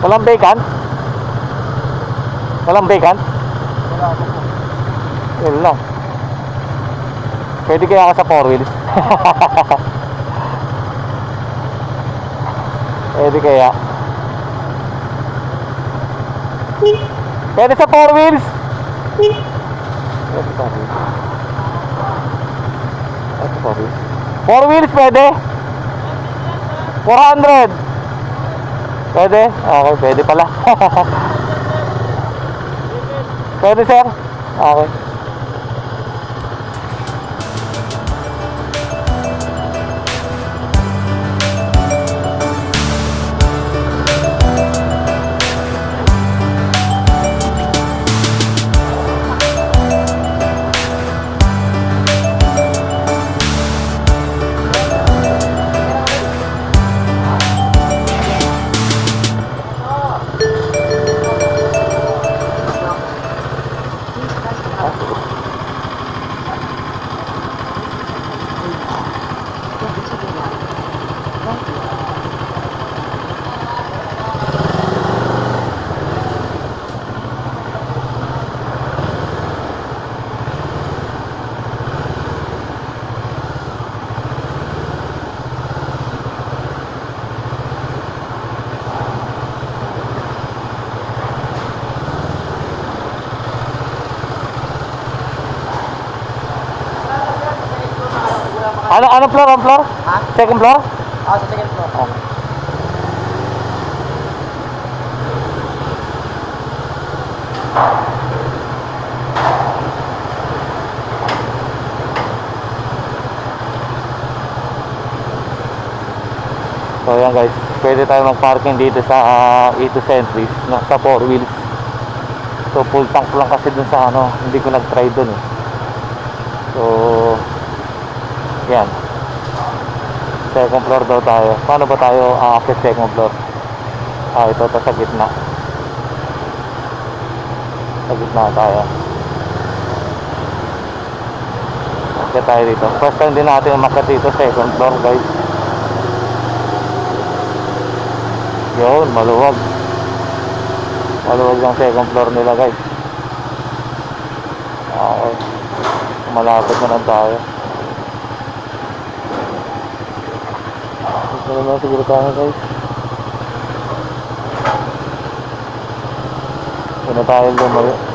Walang vacant? Walang vacant? Wala ako po. Yun lang. Pwede kaya ka sa 4 wheels? Pwede kaya? Pwede sa 4 wheels? Pwede sa 4 wheels. Pwede sa 4 wheels. 4 wheels pwede? 400. Pwede? Okay, pwede pala. Pwede sir? Okay. Ano floor? Ang floor? Ha? Second floor? Sa second floor. Okay. So yan guys, pwede tayo mag-parking dito sa E2 Centuries na sa 4 wheels. So full tank lang kasi dun sa ano, hindi ko nag-try dun eh. So yan. Second floor daw tayo. Paano ba tayo aakyat second floor? Ito sa gitna. Sa gitna tayo. Akyat tayo dito. First time din natin umakyat dito second floor guys. Yun, maluwag. Maluwag yung second floor nila guys. Okay. Malapit na lang tayo. Ito naman siguro tayo guys. Ito na tayo lumayo.